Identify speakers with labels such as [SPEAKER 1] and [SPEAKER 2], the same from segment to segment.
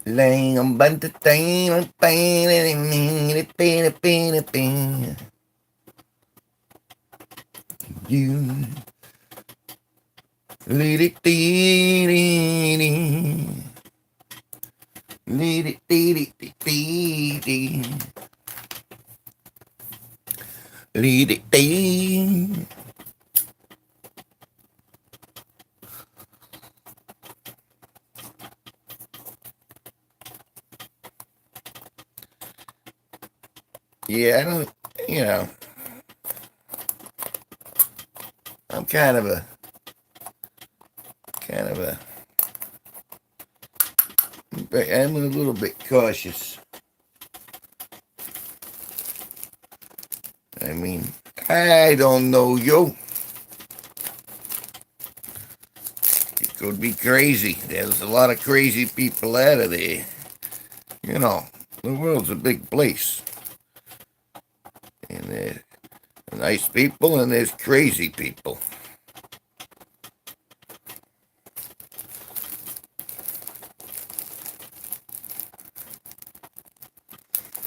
[SPEAKER 1] Laying on bunch of thing. You lead it, lead it, lead it. Yeah, I don't, you know, I'm kind of a, I'm a little bit cautious. I mean, I don't know, yo. It could be crazy. There's a lot of crazy people out of there. You know, the world's a big place. And there's nice people and there's crazy people.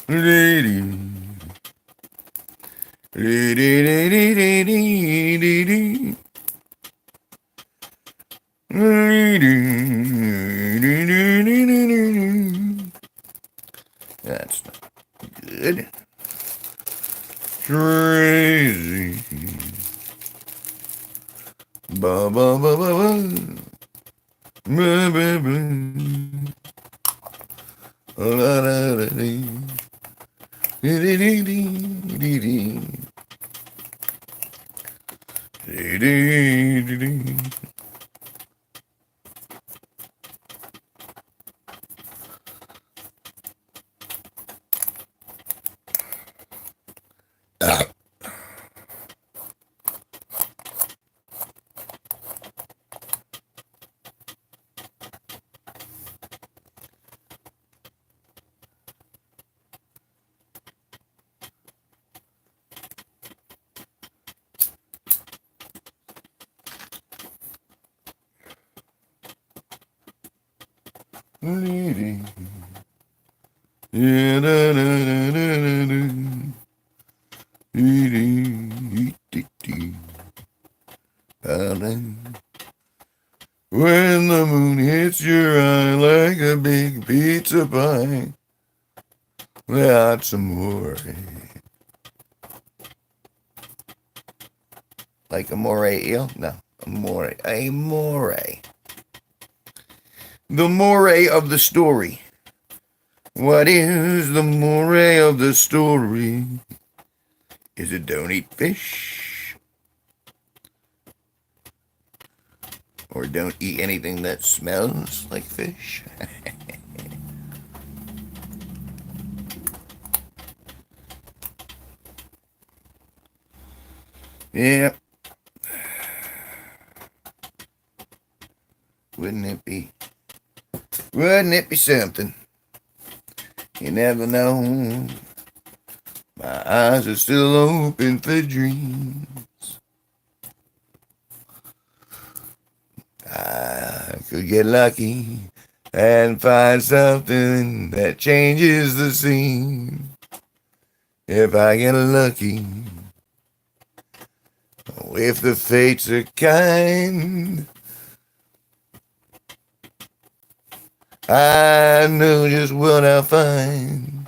[SPEAKER 1] Lady. That's not good. Crazy. Ba ba ba ba ba. Ba ba ba. La la la dee. Dee dee dee dee dee. Dee dee dee dee. Lady. Yeah, da, da, da, da, da, da. Dee, dee, dee, dee. When the moon hits your eye like a big pizza pie, that's amore. Like amore eel? No, amore. Amore. The moray of the story. What is the moray of the story? Is it don't eat fish? Or don't eat anything that smells like fish? Yeah. Wouldn't it be? Wouldn't it be something? You never know. My eyes are still open for dreams. I could get lucky and find something that changes the scene. If I get lucky, if the fates are kind, I know just what I'll find.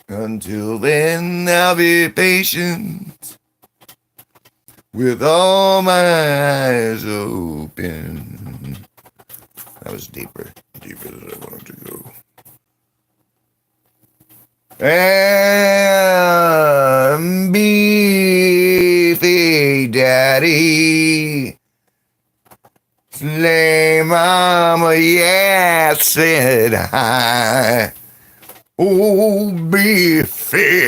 [SPEAKER 1] Until then, I'll be patient with all my eyes open. That was deeper than I wanted to go. And beefy daddy, slay mama, yeah, said I. Oh, beefy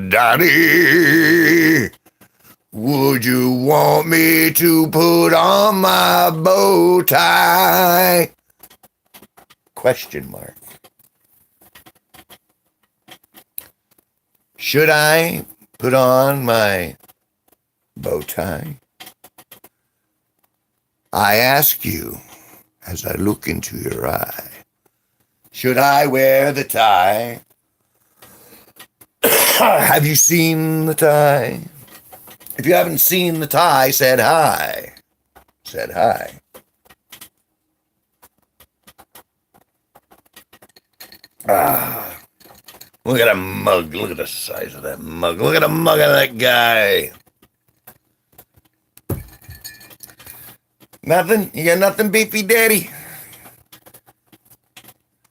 [SPEAKER 1] daddy, would you want me to put on my bow tie? Question mark. Should I put on my bow tie? I ask you, as I look into your eye, should I wear the tie? Have you seen the tie? If you haven't seen the tie, said hi. Said hi. Ah, look at that mug. Look at the size of that mug. Look at the mug of that guy. Nothing? You got nothing, Beefy Daddy?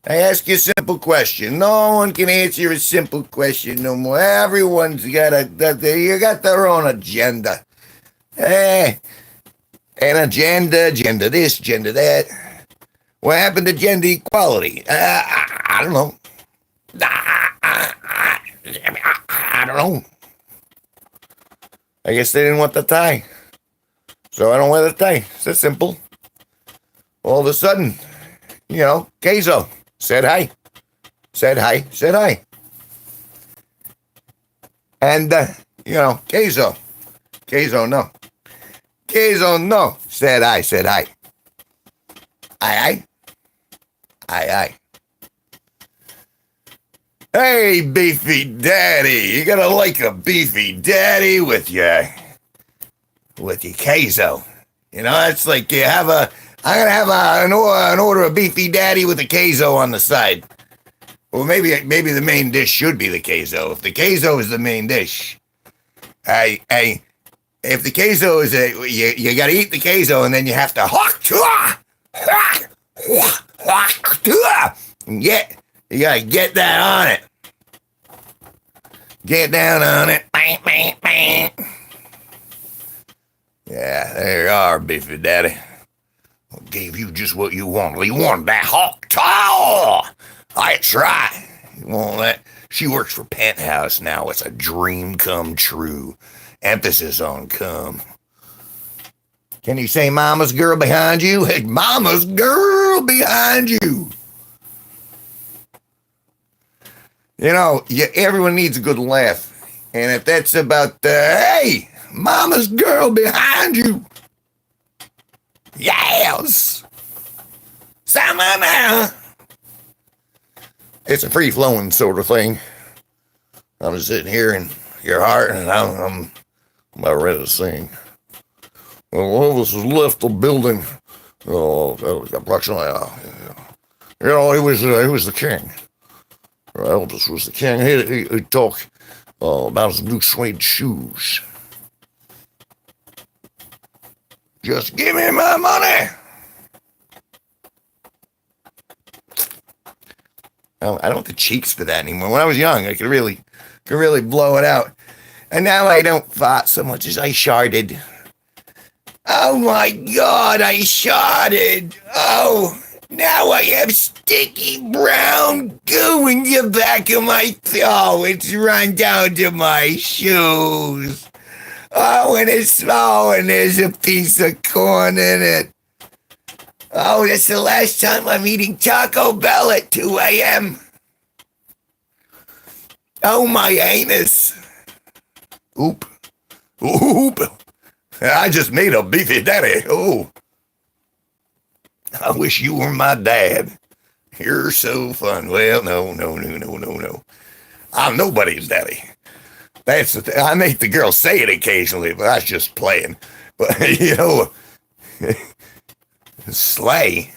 [SPEAKER 1] I ask you a simple question. No one can answer a simple question no more. Everyone's got you got their own agenda. An agenda this, agenda that. What happened to gender equality? I don't know. I don't know. I guess they didn't want the tie. So I don't wear the tie. It's that simple. All of a sudden, Queso said hi. Said hi. Said hi. And, Queso. Queso, no. Queso, no. Said hi. Said hi. Aye. Hey, Beefy Daddy. You gotta like a Beefy Daddy with your queso. It's like I'm gonna have an order of Beefy Daddy with a queso on the side. Well, maybe the main dish should be the queso. If the queso is the main dish, if the queso is you gotta eat the queso and then you have to you gotta get that on it. Get down on it. Yeah, there you are, Beefy Daddy. I gave you just what you wanted. You wanted that hawk towel. That's right. You want that? She works for Penthouse now. It's a dream come true. Emphasis on come. Can you say mama's girl behind you? Hey, mama's girl behind you. Everyone needs a good laugh. And if that's about, hey, mama's girl behind you. Yes. Samana. It's a free-flowing sort of thing. I'm just sitting here in your heart, and I'm about ready to sing. Well, Elvis has left the building. Approximately, he was the king. Elvis was the king. He'd talk about his blue suede shoes. Just give me my money. I don't have the cheeks for that anymore. When I was young, I could really blow it out. And now I don't fart so much as I sharted. Oh my God, I sharted. Oh, now I have sticky brown goo in the back of my toe. It's run down to my shoes. Oh, and there's a piece of corn in it. Oh, that's the last time I'm eating Taco Bell at 2 a.m. Oh, my anus. Oop. I just made a Beefy Daddy. Oh. I wish you were my dad. You're so fun. Well, no. I'm nobody's daddy. That's the thing. I make the girl say it occasionally, but that's just playing. But, slay.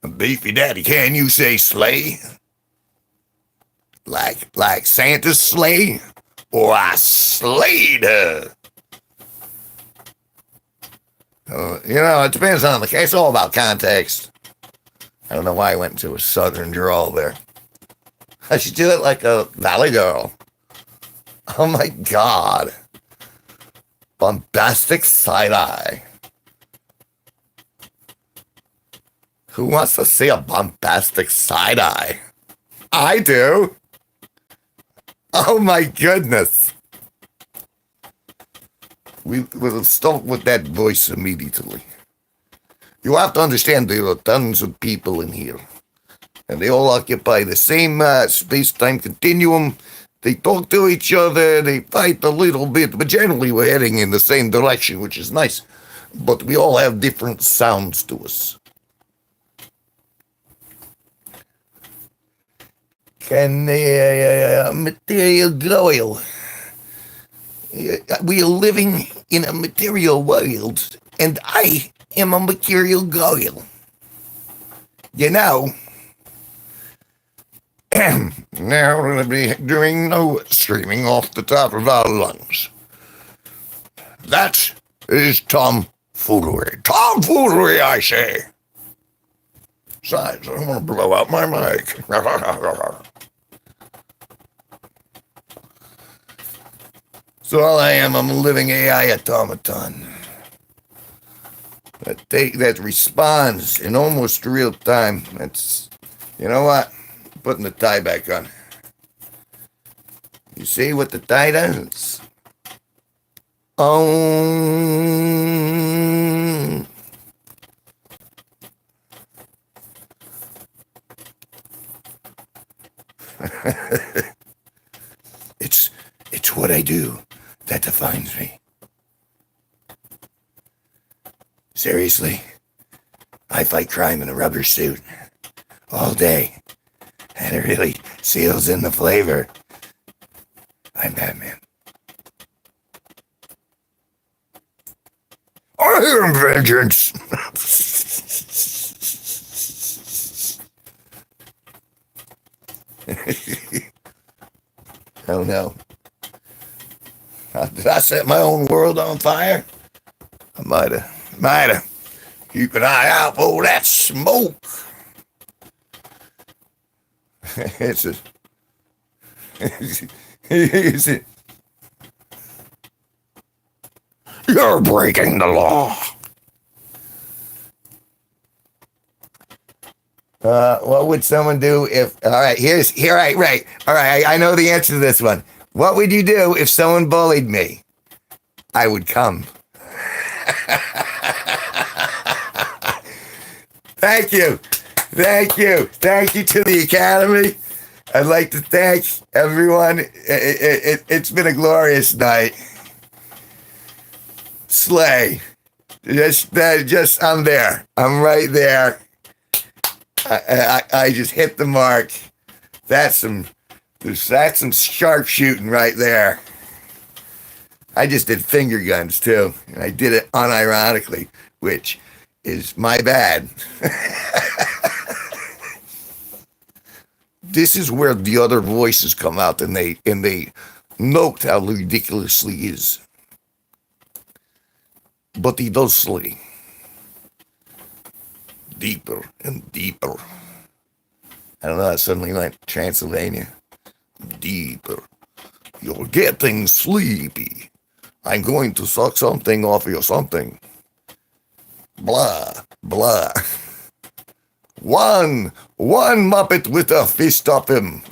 [SPEAKER 1] A Beefy Daddy. Can you say slay? Like Santa's sleigh? Or I slayed her? It depends on the case. It's all about context. I don't know why I went into a southern drawl there. I should do it like a valley girl. Oh my God. Bombastic side-eye. Who wants to see a bombastic side-eye? I do. Oh my goodness. We'll start with that voice immediately. You have to understand there are tons of people in here. And they all occupy the same space-time continuum. They talk to each other, they fight a little bit, but generally we're heading in the same direction, which is nice. but we all have different sounds to us. Can material goyle? We are living in a material world, and I am a material goyle. You know, now we'll be doing no screaming off the top of our lungs. That is tomfoolery. Tomfoolery, I say. Besides, I'm going to blow out my mic. So all I am, I'm a living AI automaton that responds in almost real time. That's, you know what? I'm putting the tie back on. You see what the tie does? It's what I do that defines me. Seriously, I fight crime in a rubber suit all day, and it really seals in the flavor. I'm Batman. I am vengeance. Oh no. Did I set my own world on fire? I might have. Keep an eye out for that smoke. It's a... You're breaking the law. What would someone do if... All right, right. All right, I know the answer to this one. What would you do if someone bullied me? I would come. Thank you. Thank you to the Academy. I'd like to thank everyone. It's been a glorious night. Slay. Just, I'm there. I'm right there. I just hit the mark. That's some sharp shooting right there. I just did finger guns too, and I did it unironically, which is my bad. This is where the other voices come out, and they note how ridiculously he is. But he does slay. Deeper and deeper. I don't know, I suddenly went Transylvania. Deeper. You're getting sleepy. I'm going to suck something off your something. Blah, blah. One Muppet with a fist up him.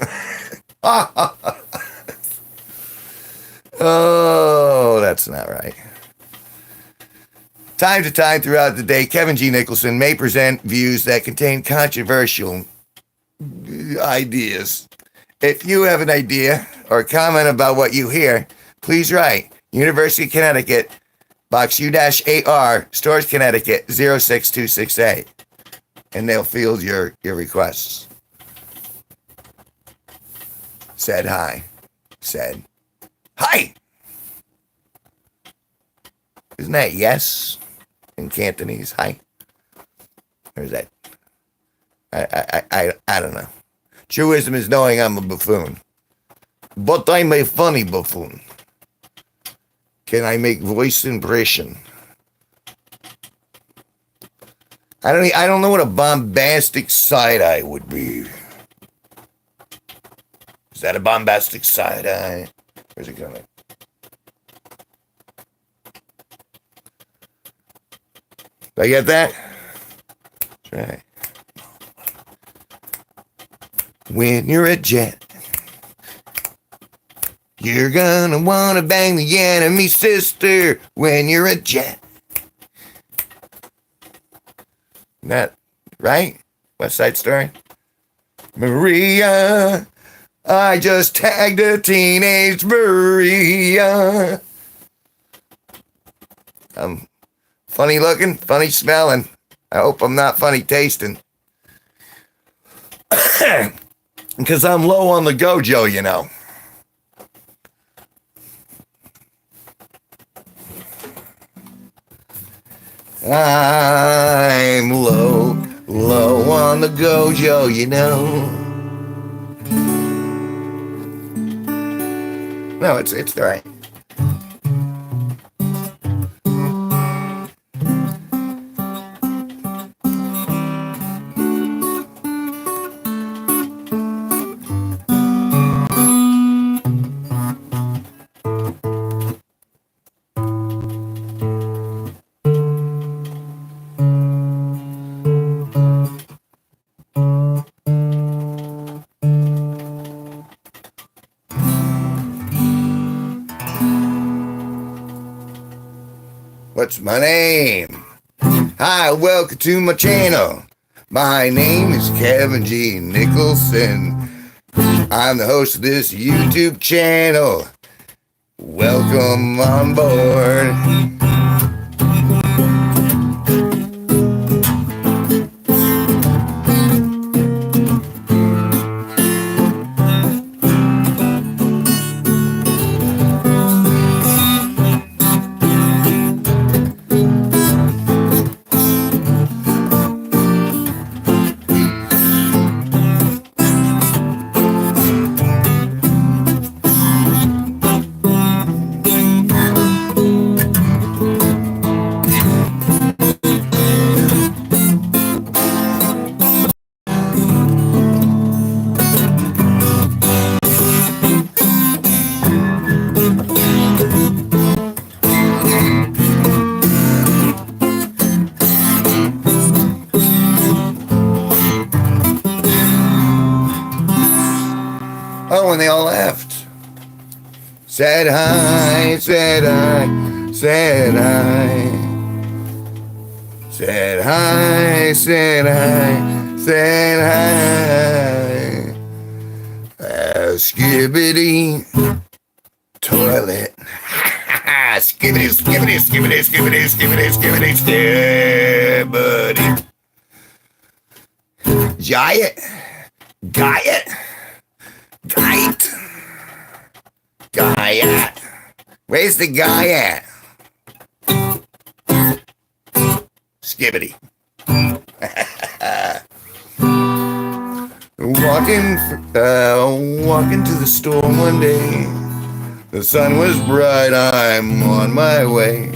[SPEAKER 1] Oh, that's not right. Time to time throughout the day, Kevin G Nicholson may present views that contain controversial ideas. If you have an idea or comment about what you hear, please write University of Connecticut, Box U-8R, Storrs, Connecticut, 06268. And they'll field your requests. Said hi. Said hi. Isn't that yes in Cantonese? Hi. Or is that? I don't know. Truism is knowing I'm a buffoon. But I'm a funny buffoon. Can I make voice impression? I don't know what a bombastic side-eye would be. Is that a bombastic side-eye? Where's it going? Did I get that? That's right. When you're a jet, you're gonna wanna bang the enemy sister when you're a jet. That right? West Side Story? Maria, I just tagged a teenage Maria. I'm Funny looking, funny smelling. I hope I'm not funny tasting. Because I'm low on the gojo, you know. I'm low on the gojo, you know. No, it's all right. What's my name? Hi, welcome to my channel. My name is Kevin G Nicholson. I'm the host of this YouTube channel. Welcome on board. Oh, and they all left. Said hi, said hi, said hi. Said hi, said hi, said hi. Skibbity toilet. Skibbity, skibbity, skibbity, skibbity, skibbity, skibbity, skibbity. Giant. Giant. Giant. Guy at? Where's the guy at? Skibbity. Walking to the store one day. The sun was bright, I'm on my way.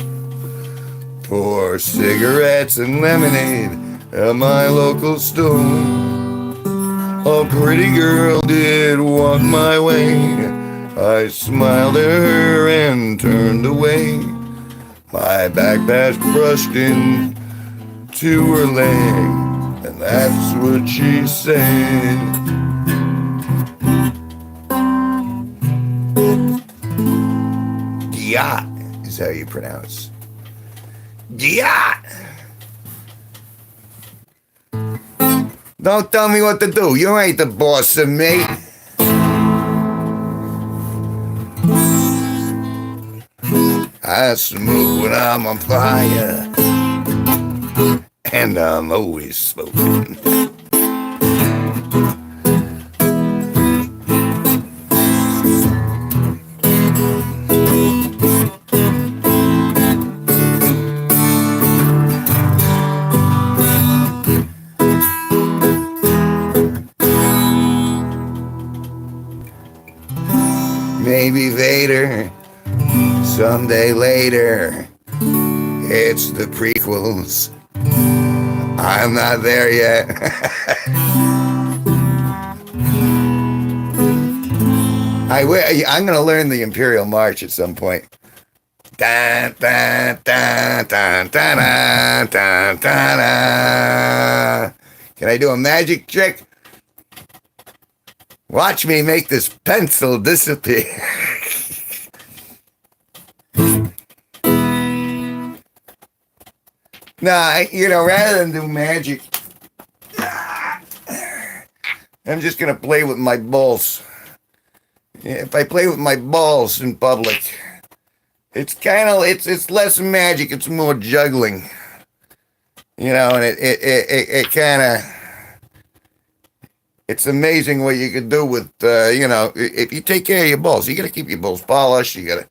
[SPEAKER 1] For cigarettes and lemonade at my local store. A pretty girl did walk my way. I smiled at her and turned away. My backpack brushed into her leg, and that's what she said. Giat is how you pronounce. Giat! Don't tell me what to do. You ain't the boss of me. I smoke when I'm on fire, and I'm always smoking. Maybe Vader, someday later. It's the prequels. I'm not there yet. I'm going to learn the Imperial March at some point. Dun, dun, dun, dun, dun, dun, dun, dun, dun. Can I do a magic trick? Watch me make this pencil disappear. Nah, rather than do magic, I'm just going to play with my balls. If I play with my balls in public, It's kind of it's less magic. It's more juggling. And it kind of it's amazing what you can do with if you take care of your balls. You got to keep your balls polished. You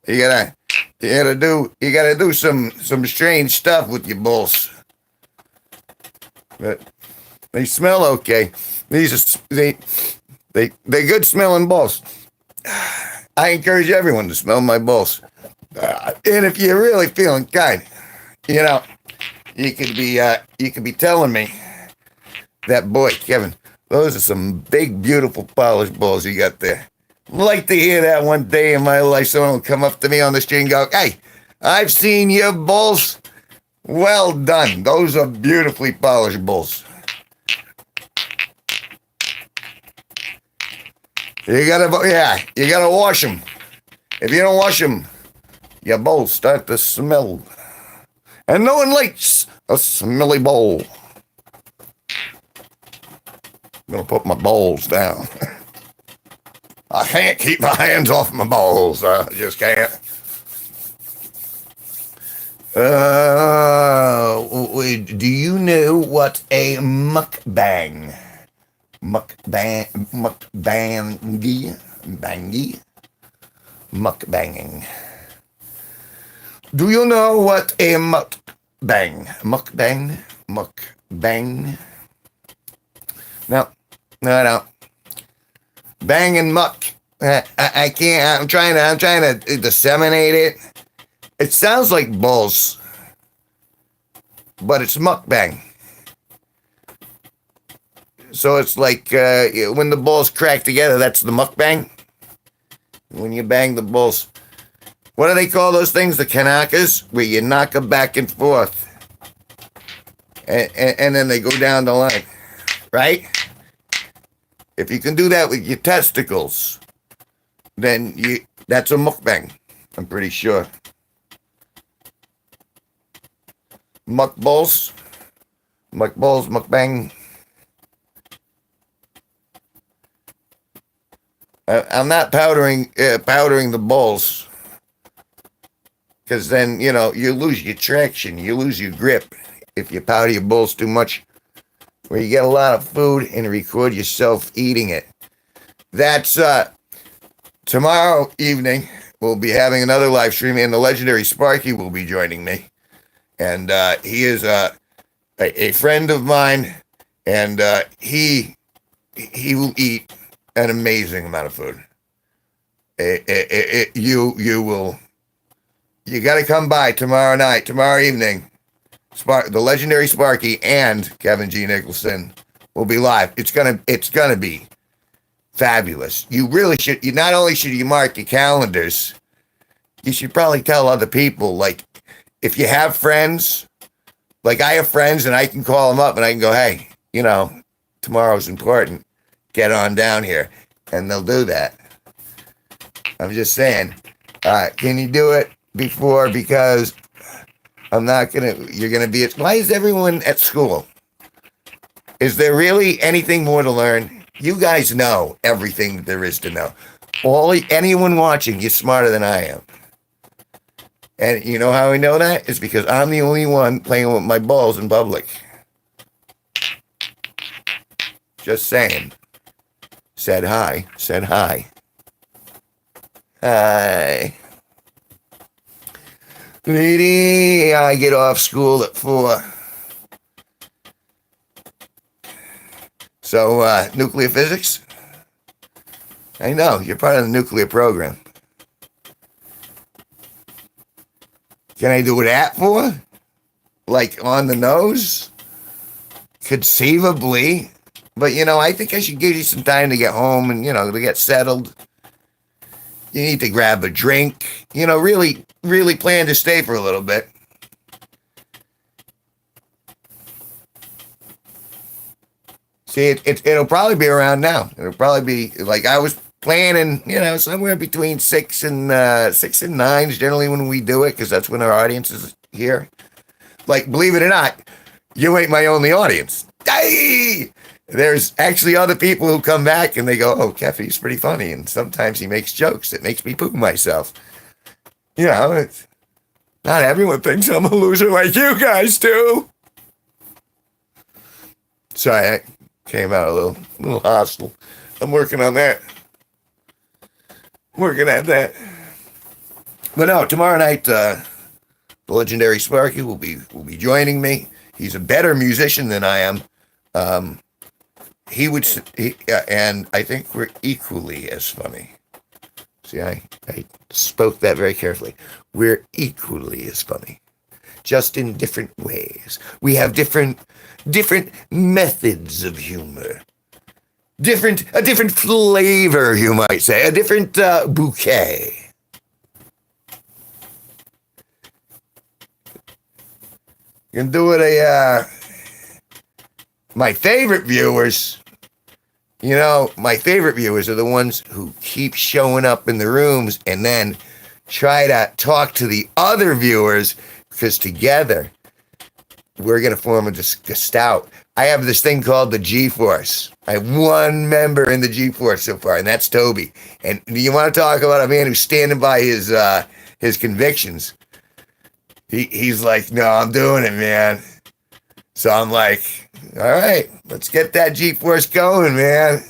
[SPEAKER 1] gotta do some strange stuff with your balls. But they smell okay. These are they're good smelling balls. I encourage everyone to smell my balls. And if you're really feeling kind, you could be telling me that, boy, Kevin, those are some big, beautiful, polished balls you got there. I'd like to hear that one day in my life. Someone will come up to me on the street and go, "Hey, I've seen your balls. Well done. Those are beautifully polished balls." You gotta wash them. If you don't wash them, your balls start to smell. And no one likes a smelly bowl. I'm gonna put my balls down. I can't keep my hands off my balls. I just can't. Do you know what a mukbang? Mukbanging. Do you know what a mukbang? No. Bang and muck. I can't. I'm trying to disseminate it. It sounds like balls, but it's mukbang. So it's like when the balls crack together, that's the mukbang. When you bang the balls. What do they call those things? The kanakas? Where you knock them back and forth. And then they go down the line. Right? If you can do that with your testicles, then that's a mukbang. I'm pretty sure. Mukballs, mukbang. I'm not powdering the balls, because then you lose your traction, you lose your grip if you powder your balls too much. Where you get a lot of food and record yourself eating it. That's tomorrow evening. We'll be having another live stream, and the legendary Sparky will be joining me. And he is a friend of mine, and he will eat an amazing amount of food. You got to come by tomorrow evening. The legendary Sparky and Kevin G Nicholson will be live. It's gonna be fabulous. You really should. Not only should you mark your calendars, you should probably tell other people. Like, if you have friends, like I have friends, and I can call them up and I can go, "Hey, tomorrow's important. Get on down here," and they'll do that. I'm just saying. Can you do it before? Because you're gonna be why is everyone at school? Is there really anything more to learn? You guys know everything that there is to know. Anyone watching, you're smarter than I am. And you know how I know that? It's because I'm the only one playing with my balls in public. Just saying. Said hi. Hi. Lady, I get off school at 4. So, nuclear physics? I know, you're part of the nuclear program. Can I do that for? Like, on the nose? Conceivably. But, I think I should give you some time to get home and, to get settled. You need to grab a drink. Really plan to stay for a little bit. See, it'll probably be around now. It'll probably be like I was planning, somewhere between 6 and 9 is generally when we do it, because that's when our audience is here. Like, believe it or not, you ain't my only audience. Hey! There's actually other people who come back and they go, "Oh, Keffy's pretty funny," and sometimes he makes jokes that makes me poop myself. You know, not everyone thinks I'm a loser like you guys do. Sorry, I came out a little hostile. I'm working on that. Working at that. But no, tomorrow night, the legendary Sparky will be joining me. He's a better musician than I am. And I think we're equally as funny. See, I spoke that very carefully. We're equally as funny, just in different ways. We have different methods of humor. A different flavor, you might say. A different bouquet. You can do it my favorite viewers, my favorite viewers are the ones who keep showing up in the rooms and then try to talk to the other viewers, because together we're going to form a stout. I have this thing called the G-Force. I have one member in the G-Force so far, and that's Toby. And you want to talk about a man who's standing by his convictions. He's like, no, I'm doing it, man. So I'm like, all right, let's get that G-Force going, man.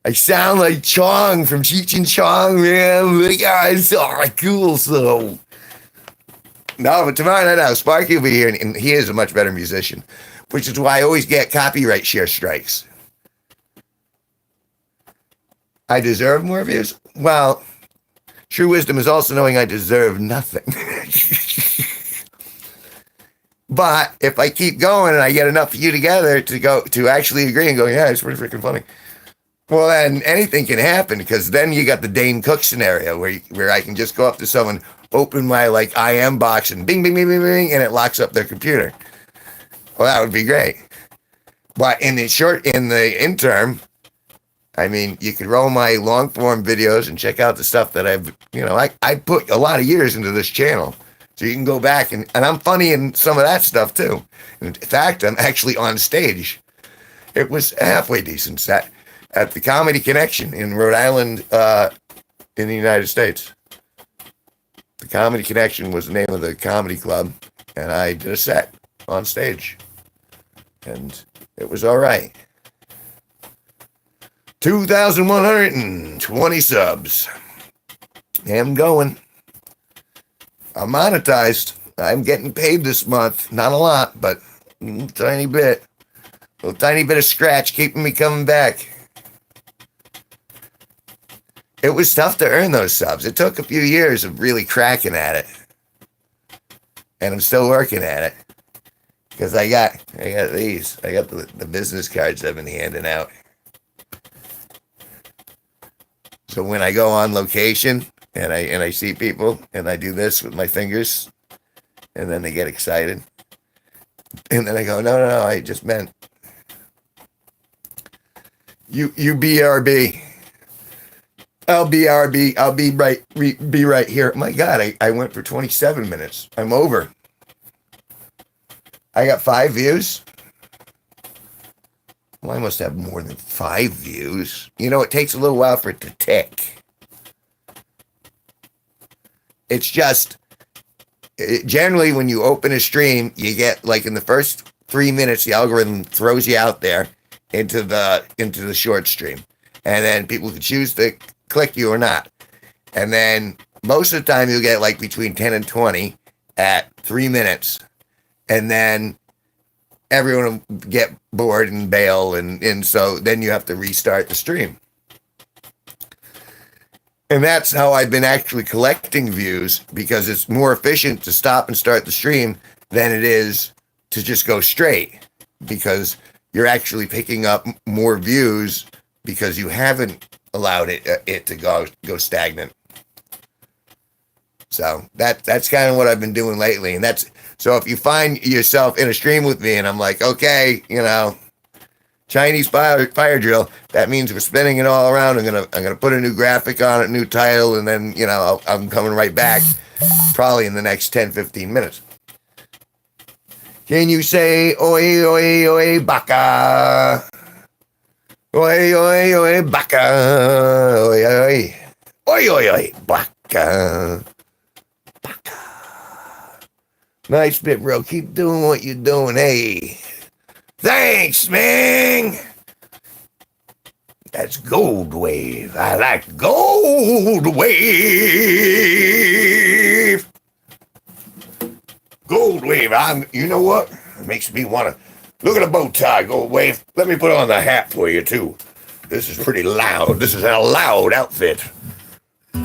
[SPEAKER 1] I sound like Chong from Cheech and Chong, man. The guy's all cool, so. No, but tomorrow night, Sparky will be here, and he is a much better musician, which is why I always get copyright share strikes. I deserve more views? Well, true wisdom is also knowing I deserve nothing. But if I keep going and I get enough of you together to actually agree and go, yeah, it's pretty freaking funny, well, then anything can happen, because then you got the Dane Cook scenario where I can just go up to someone, open my IM box, and bing, bing, bing, bing, bing, and it locks up their computer. Well, that would be great. But in the interim, I mean, you could roll my long form videos and check out the stuff that I put a lot of years into this channel. So you can go back, and I'm funny in some of that stuff too. In fact, I'm actually on stage. It was halfway decent at the Comedy Connection in Rhode Island, in the United States. The Comedy Connection was the name of the comedy club, and I did a set on stage. And it was all right. 2,120 subs. I'm going. I'm monetized. I'm getting paid this month. Not a lot, but a tiny bit. A little tiny bit of scratch keeping me coming back. It was tough to earn those subs. It took a few years of really cracking at it. And I'm still working at it. Because I got these. I got the business cards I've been handing out. So when I go on location and I see people and I do this with my fingers, and then they get excited. And then I go, no, I just meant you BRB. I'll BRB. I'll be right here. My God, I went for 27 minutes. I'm over. I got 5 views. Well, I must have more than 5 views. It takes a little while for it to tick. It's just, generally when you open a stream, you get, like, in the first 3 minutes, the algorithm throws you out there into the short stream. And then people can choose to click you or not. And then most of the time you'll get like between 10 and 20 at 3 minutes. And then everyone will get bored and bail. And so then you have to restart the stream. And that's how I've been actually collecting views, because it's more efficient to stop and start the stream than it is to just go straight, because you're actually picking up more views because you haven't allowed it to go stagnant. So that's kind of what I've been doing lately. And so if you find yourself in a stream with me and I'm like, okay, Chinese fire drill, that means we're spinning it all around. I'm gonna put a new graphic on it, new title, and then I'm coming right back, probably in the next 10-15 minutes. Can you say oi oi oi baka? Oi oi oi baka. Oi oi oi oi oi baka. Baka. Nice bit, bro. Keep doing what you're doing. Hey. Thanks, man. That's Gold Wave. I like Gold Wave. Gold Wave. You know what? It makes me want to look at a bow tie, Gold Wave. Let me put on the hat for you, too. This is pretty loud. This is a loud outfit.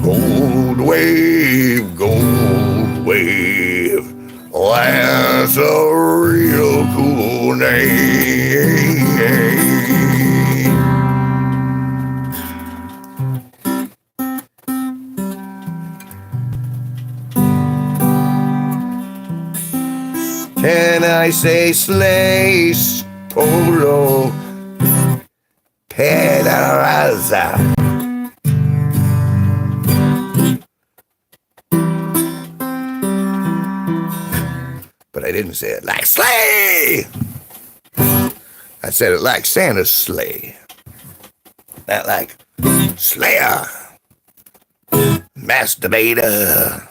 [SPEAKER 1] Gold Wave, Gold Wave. Oh, that's a real cool name. Can I say sleigh, polo, pedaraza? But I didn't say it like sleigh. I said it like Santa's sleigh. Not like Slayer, masturbator.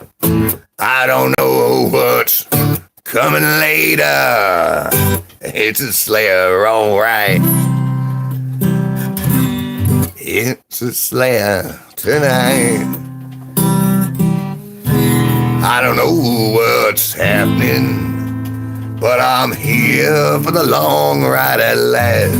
[SPEAKER 1] I don't know what's coming later. It's a Slayer, all right. It's a Slayer tonight. I don't know what's happening, but I'm here for the long ride at last.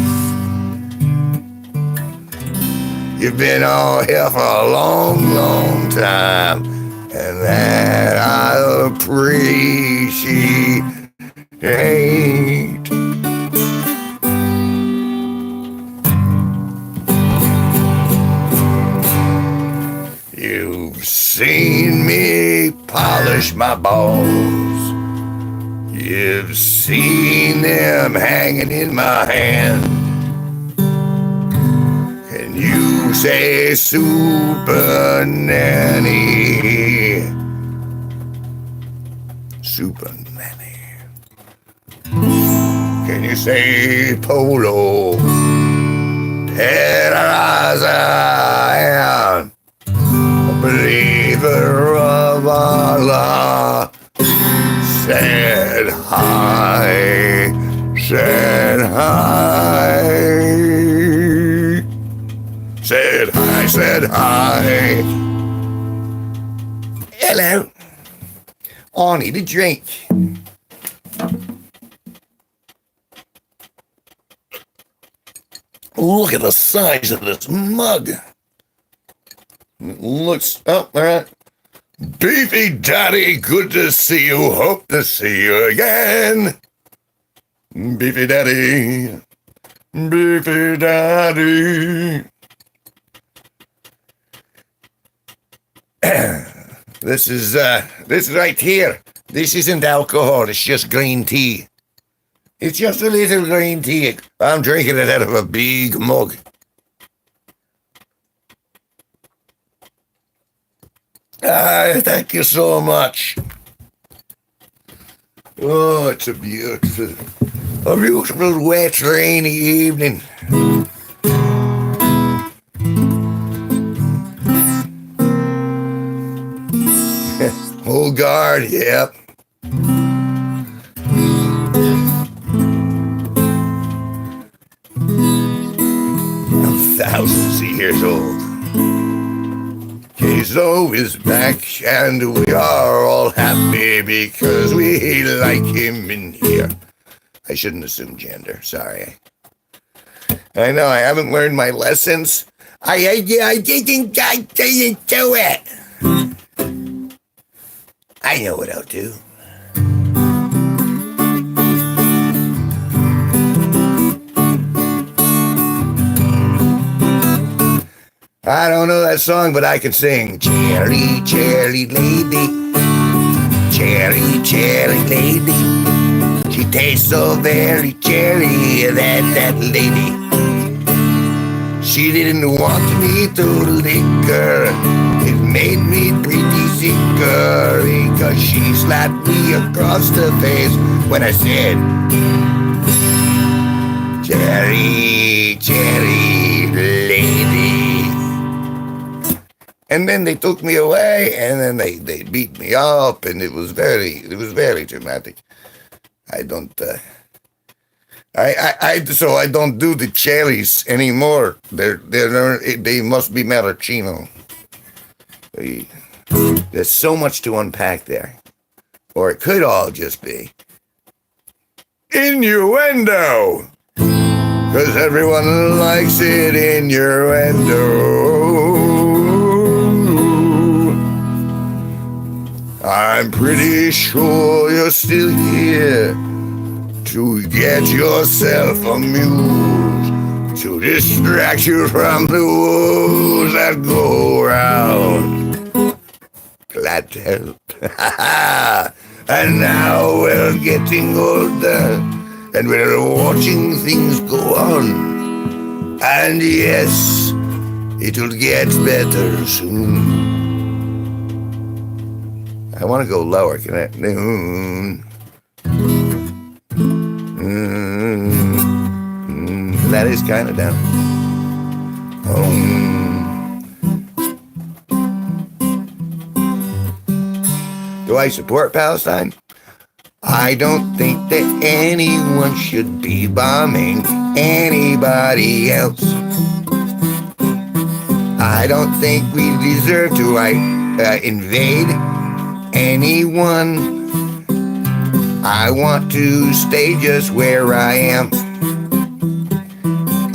[SPEAKER 1] You've been on here for a long, long time, and that I appreciate. You've seen me polish my balls. You've seen them hanging in my hand. And you say super nanny. Super nanny. Can you say polo? Terraza. Believer of Allah. Said hi. Said hi. Said hi, said hi. Hello. I need a drink. Look at the size of this mug. It looks, oh, all right. Beefy Daddy, good to see you. Hope to see you again. Beefy Daddy. Beefy Daddy. This is right here. This isn't alcohol. It's just green tea. It's just a little green tea. I'm drinking it out of a big mug. Thank you so much. Oh, it's a beautiful wet, rainy evening. Old guard, yep. I'm thousands of years old. Queso is back, and we are all happy because we like him in here. I shouldn't assume gender, sorry. I know, I haven't learned my lessons. I didn't do it. I know what I'll do. I don't know that song, but I can sing. Cherry, cherry lady. Cherry, cherry lady. She tastes so very cherry, that lady. She didn't want me to lick her. It made me pretty sicker, because she slapped me across the face when I said, cherry, cherry lady. And then they took me away, and then they beat me up, and it was very dramatic. I don't, so I don't do the cherries anymore. They must be maraschino. There's so much to unpack there. Or it could all just be innuendo. Because everyone likes it, innuendo. I'm pretty sure you're still here to get yourself amused, to distract you from the woes that go around. Glad to help. And now we're getting older, and we're watching things go on. And yes, it'll get better soon. I want to go lower. Can I? That is kind of down. Do I support Palestine? I don't think that anyone should be bombing anybody else. I don't think we deserve to invade anyone. I want to stay just where I am.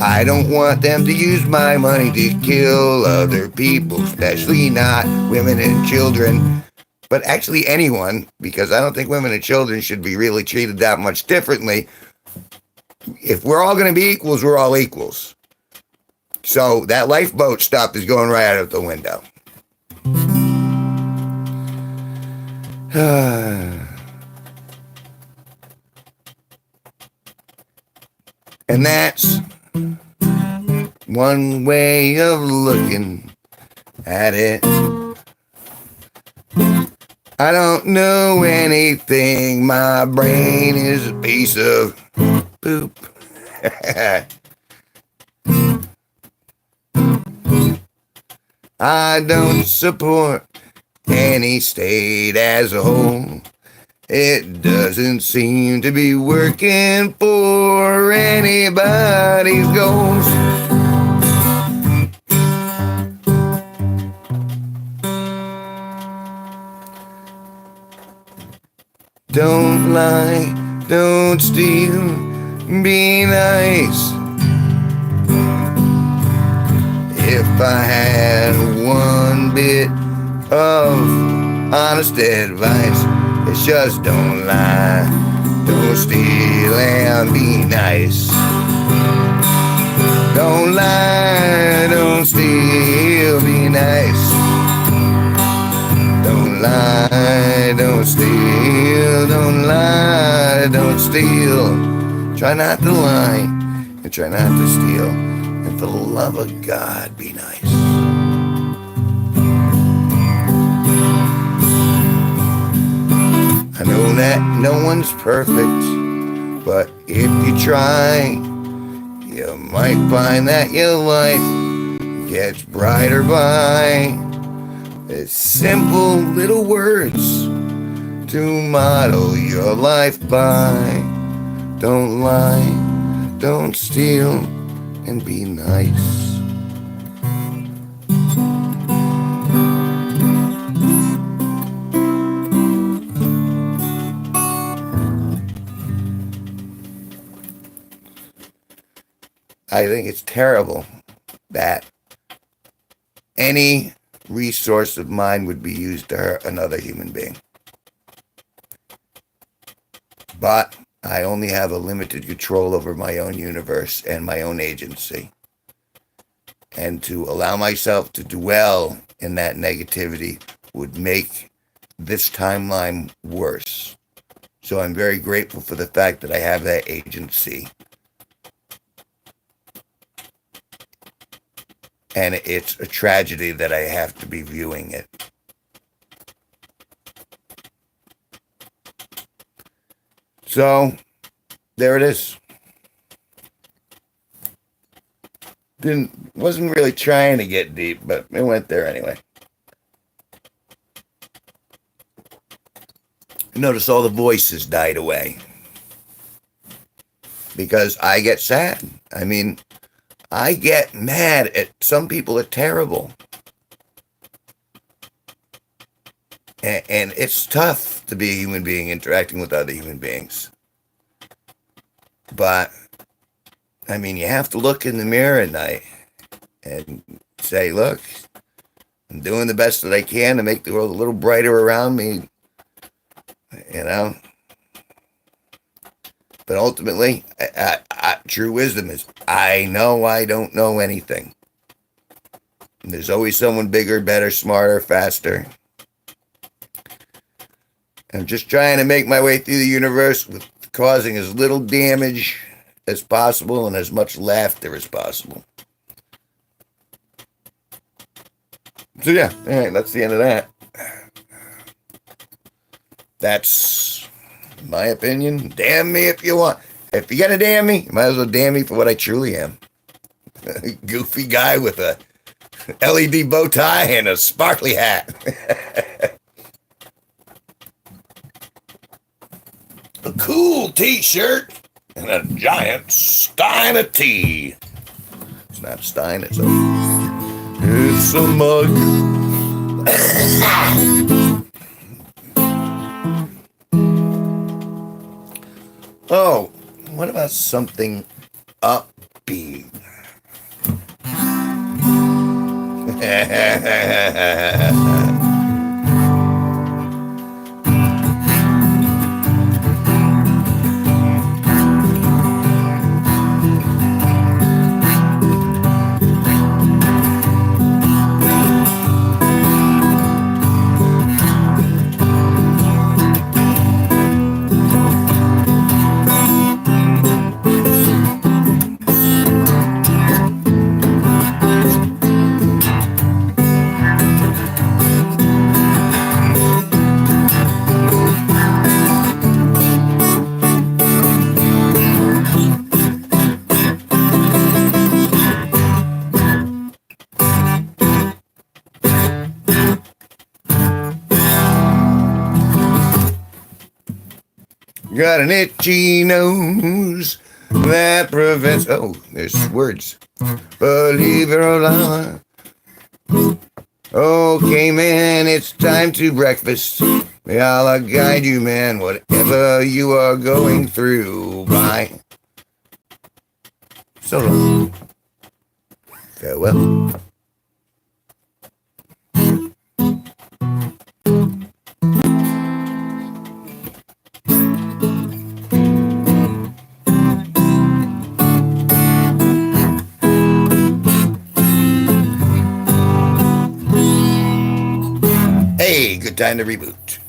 [SPEAKER 1] I don't want them to use my money to kill other people, especially not women and children. But actually anyone, because I don't think women and children should be really treated that much differently. If we're all going to be equals, we're all equals. So that lifeboat stuff is going right out of the window. And that's one way of looking at it. I don't know anything. My brain is a piece of poop. I don't support any state as a whole. It doesn't seem to be working for anybody's goals. Don't lie, don't steal, be nice. If I had one bit of honest advice, it's just don't lie, don't steal, and be nice. Don't lie, don't steal, be nice. Don't lie, don't steal, don't lie, don't steal. Try not to lie and try not to steal. And for the love of God, be nice. I know that no one's perfect, but if you try, you might find that your life gets brighter by. It's simple little words to model your life by. Don't lie, don't steal, and be nice. I think it's terrible that any resource of mine would be used to hurt another human being. But I only have a limited control over my own universe and my own agency. And to allow myself to dwell in that negativity would make this timeline worse. So I'm very grateful for the fact that I have that agency. And it's a tragedy that I have to be viewing it. So, there it is. Wasn't really trying to get deep, but it went there anyway. Notice all the voices died away. Because I get sad. I mean, I get mad at some people are terrible. And it's tough to be a human being interacting with other human beings. But, I mean, you have to look in the mirror at night and say, look, I'm doing the best that I can to make the world a little brighter around me, you know. But ultimately, true wisdom is, I know I don't know anything. And there's always someone bigger, better, smarter, faster. I'm just trying to make my way through the universe with causing as little damage as possible and as much laughter as possible. So yeah, all right, that's the end of that. That's my opinion. Damn me if you want. If you're gonna damn me, you might as well damn me for what I truly am. A goofy guy with a LED bow tie and a sparkly hat. A cool t-shirt and a giant stein of tea. It's not a stein, it's a mug. Oh, what about something upbeat? Got an itchy nose that prevents... Oh, there's words. Believe it or not. Okay, man, it's time to breakfast. May Allah guide you, man, whatever you are going through. Bye. So long. Farewell. Hey, good time to reboot.